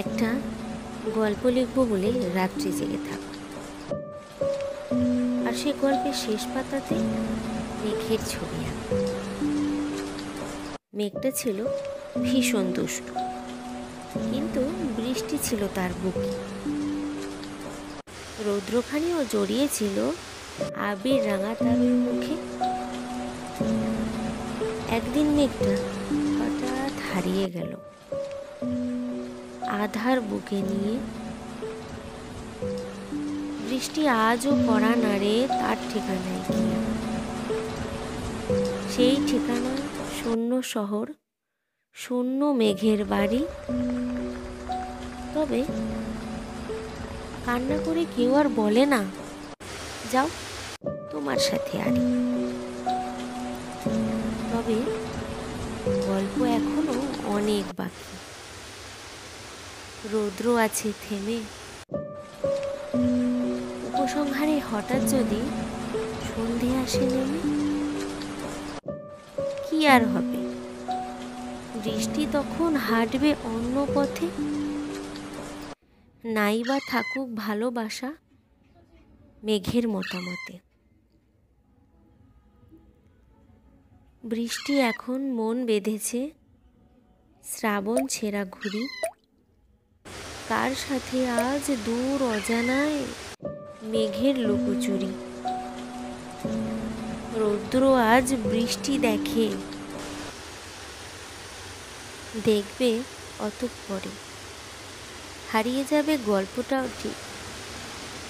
একটা গল্প লিখব বলে রাত্রি জেগে থাকা, আর সে গল্পের শেষ পাতাতে মেঘের ছবি আঁকা। মেঘটা ছিল ভীষণ দুষ্ট, কিন্তু বৃষ্টি ছিল তার বুকে। রৌদ্রখানিও জড়িয়েছিল আবির রাঙা তাবির মুখে। একদিন মেঘটা হঠাৎ হারিয়ে গেল, আধার বুকে নিয়ে। বৃষ্টি আজও কড়া নাড়ে তার ঠিকানায় গিয়ে। সেই ঠিকানা শূন্য শহর, শূন্য মেঘের বাড়ি। তবে কান্না করে কেউ আর বলে না, যাও তোমার সাথে আরি। তবে গল্প এখনো অনেক বাকি। রৌদ্র আছে থেমে, উপসংহারে হঠাৎ যদি সন্ধে আসে নেমে, কি আর হবে? বৃষ্টি তখন হাঁটবে অন্য পথে। নাই বা থাকুক ভালোবাসা মেঘের মতামতে। বৃষ্টি এখন মন বেঁধেছে শ্রাবণ ছেঁড়া ঘুড়ি। কার সাথে আজ দূর অজানায় মেঘের লুকোচুরি। রৌদ্র আজ বৃষ্টি দেখে, দেখবে অতঃপরে হারিয়ে যাবে গল্পটাও ঠিক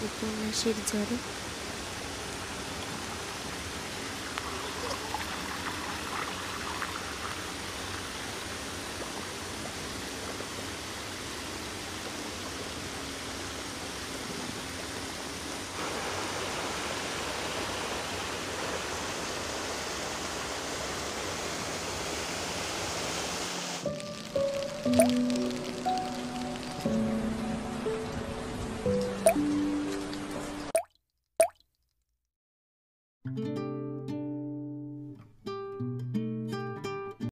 উপন্যাসের ঝড়ে।